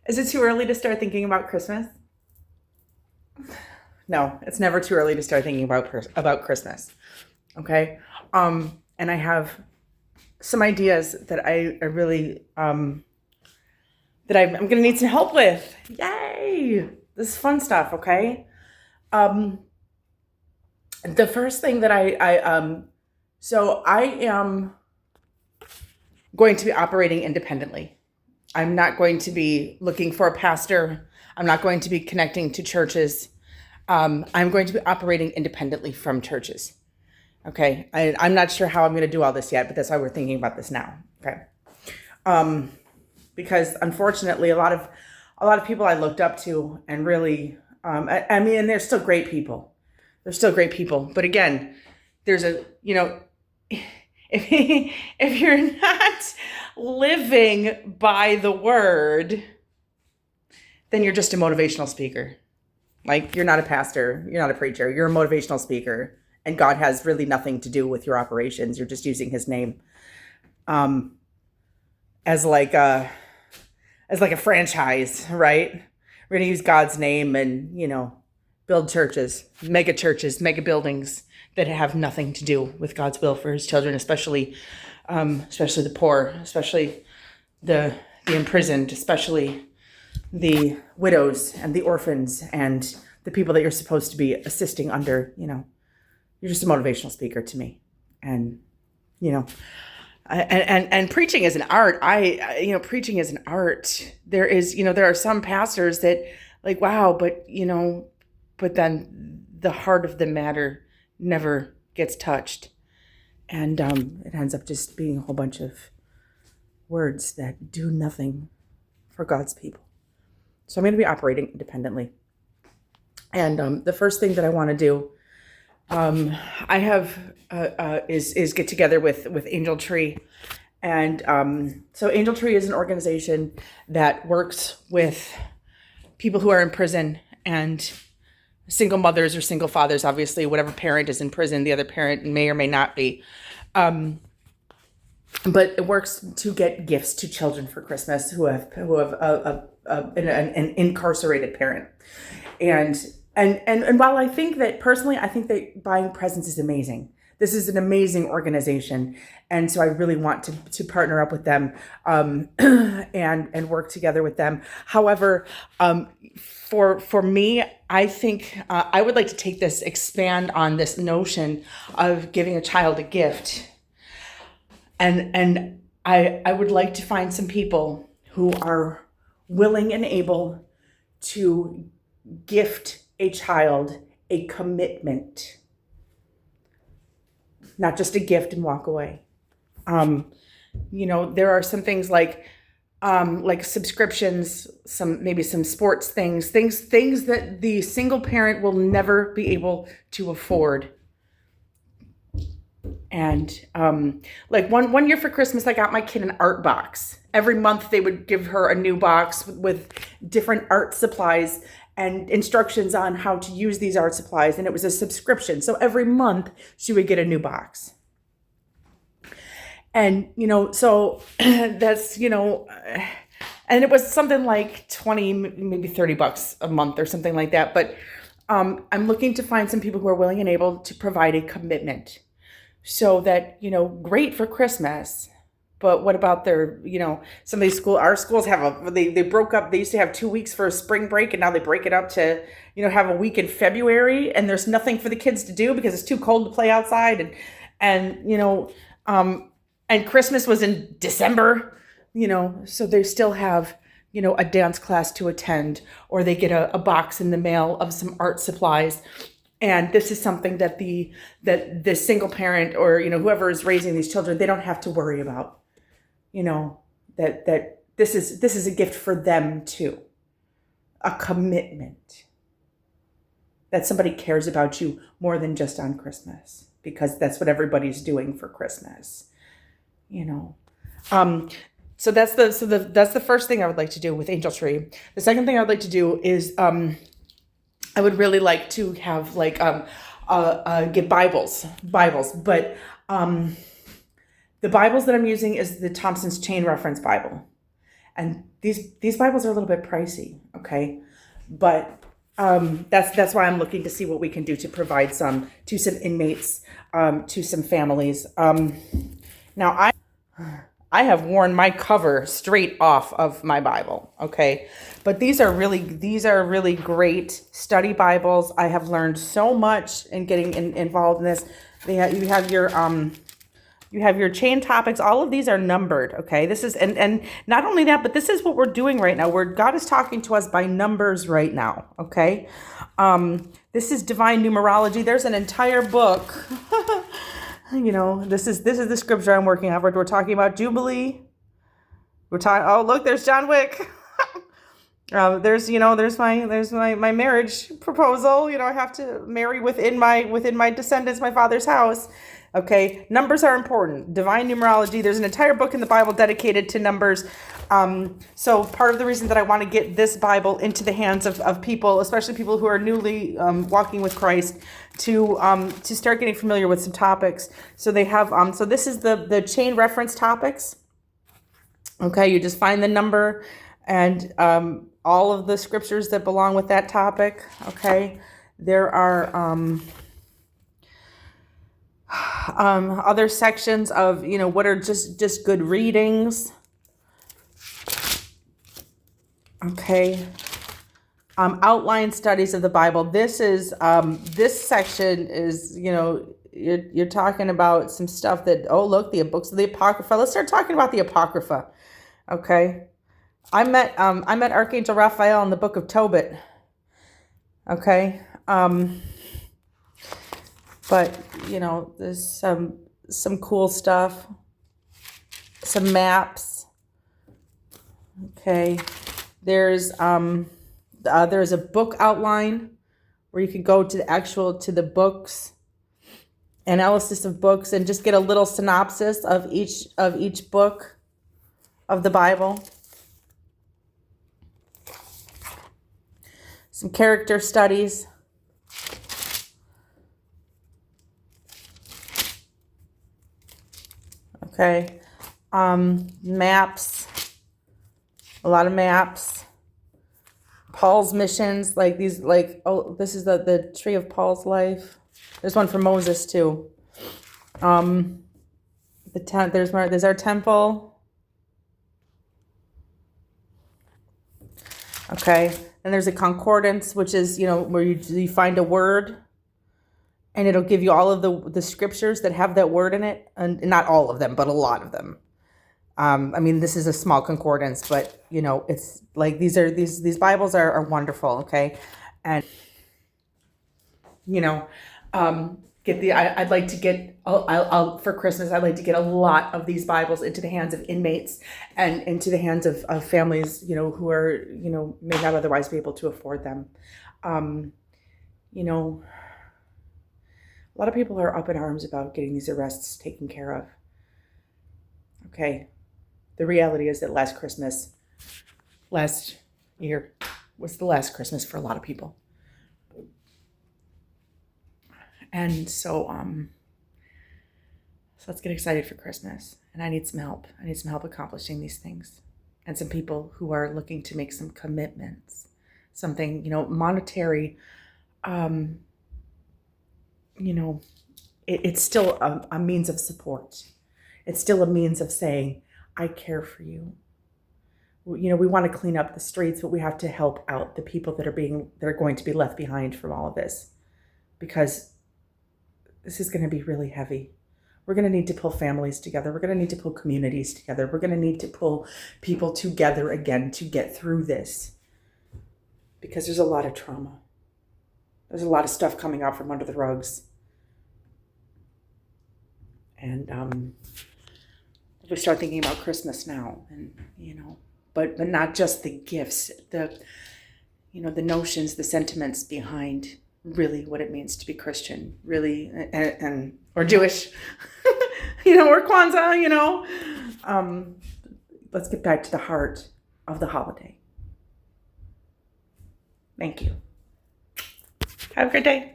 Is it too early to start thinking about Christmas? No, it's never too early to start thinking about Christmas. Okay. And I have some ideas that I really that I'm gonna need some help with. Yay! This is fun stuff. Okay. Um, the first thing that so I am going to be operating independently. I'm not going to be looking for a pastor. I'm not going to be connecting to churches. I'm going to be operating independently from churches. Okay. I'm not sure how I'm going to do all this yet, but that's why we're thinking about this now. Okay. Um, because unfortunately, a lot of people I looked up to and really, I mean, and they're still great people. They're still great people. But again, there's a, if you're not living by the word, then you're just a motivational speaker. Like, you're not a pastor, you're not a preacher, you're a motivational speaker, and God has really nothing to do with your operations. You're just using his name um as like a franchise, right? We're going to use God's name and, build churches, mega buildings that have nothing to do with God's will for his children, especially the poor, especially the imprisoned, especially the widows and the orphans and the people that you're supposed to be assisting under. You're just a motivational speaker to me. And, you know, and preaching is an art. Preaching is an art. There are some pastors that, like, wow, but then the heart of the matter never gets touched. And it ends up just being a whole bunch of words that do nothing for God's people. So I'm going to be operating independently. And the first thing that I want to do, I have is get together with Angel Tree. And so Angel Tree is an organization that works with people who are in prison and single mothers or single fathers. Obviously, whatever parent is in prison, the other parent may or may not be. But it works to get gifts to children for Christmas who have an incarcerated parent. And while I think that personally, I think that buying presents is amazing. This is an amazing organization, and so I really want to partner up with them and work together with them. However, for me, I think I would like to expand on this notion of giving a child a gift, and I would like to find some people who are willing and able to gift a child a commitment, not just a gift and walk away. There are some things like subscriptions, maybe some sports things that the single parent will never be able to afford. And like one year for Christmas, I got my kid an art box. Every month they would give her a new box with different art supplies and instructions on how to use these art supplies. And it was a subscription. So every month she would get a new box. And, so that's, and it was something like 20, maybe $30 a month or something like that. But I'm looking to find some people who are willing and able to provide a commitment so that, great for Christmas. But what about their, some of these our schools have they broke up. They used to have 2 weeks for a spring break, and now they break it up to, have a week in February, and there's nothing for the kids to do because it's too cold to play outside. And Christmas was in December, so they still have, a dance class to attend, or they get a box in the mail of some art supplies. And this is something that the single parent or, whoever is raising these children, they don't have to worry about. That this is a gift for them too. A commitment that somebody cares about you more than just on Christmas, because that's what everybody's doing for Christmas. So that's the first thing I would like to do with Angel Tree. The second thing I would like to do is I would really like to have get Bibles, but the Bibles that I'm using is the Thompson's Chain Reference Bible. And these Bibles are a little bit pricey, okay? But that's why I'm looking to see what we can do to provide some to some inmates, to some families. Now I have worn my cover straight off of my Bible, okay? But these are really great study Bibles. I have learned so much in getting involved in this. You have your chain topics. All of these are numbered, okay? This is and not only that, but this is what we're doing right now. Where God is talking to us by numbers right now, okay? This is divine numerology. There's an entire book. This is the scripture I'm working on. We're talking about Jubilee. We're talking. Oh, look, there's John Wick. There's my marriage proposal. I have to marry within my descendants, my father's house. Okay, numbers are important. Divine numerology. There's an entire book in the Bible dedicated to numbers. So part of the reason that I want to get this Bible into the hands of people, especially people who are newly walking with Christ, to start getting familiar with some topics. So they have. So this is the chain reference topics. Okay, you just find the number and all of the scriptures that belong with that topic. Okay, there are other sections of what are just good readings. Okay, outline studies of the Bible. This is this section is you're talking about some stuff that the books of the Apocrypha. Let's start talking about the Apocrypha. Okay, I met Archangel Raphael in the book of Tobit. Okay, but there's some cool stuff, some maps. Okay, there's a book outline where you can go to the books, analysis of books, and just get a little synopsis of each book of the Bible. Some character studies. Okay, maps, a lot of maps. Paul's missions, like these, this is the tree of Paul's life. There's one for Moses too. There's our temple. Okay, and there's a concordance, which is where you find a word. And it'll give you all of the scriptures that have that word in it. And not all of them, but a lot of them. This is a small concordance, but, it's like these Bibles are wonderful, okay? And, I'd like to get, for Christmas, I'd like to get a lot of these Bibles into the hands of inmates and into the hands of families, who are, may not otherwise be able to afford them. A lot of people are up in arms about getting these arrests taken care of. Okay. The reality is that last year was the last Christmas for a lot of people. And so let's get excited for Christmas. And I need some help. I need some help accomplishing these things. And some people who are looking to make some commitments. Something, monetary. It's still a means of support. It's still a means of saying, I care for you. We want to clean up the streets, but we have to help out the people that are going to be left behind from all of this, because this is going to be really heavy. We're going to need to pull families together. We're going to need to pull communities together. We're going to need to pull people together again to get through this, because there's a lot of trauma. There's a lot of stuff coming out from under the rugs. And if we start thinking about Christmas now, and but not just the gifts, the notions, the sentiments behind really what it means to be Christian, really, and or Jewish, or Kwanzaa, let's get back to the heart of the holiday. Thank you. Have a good day.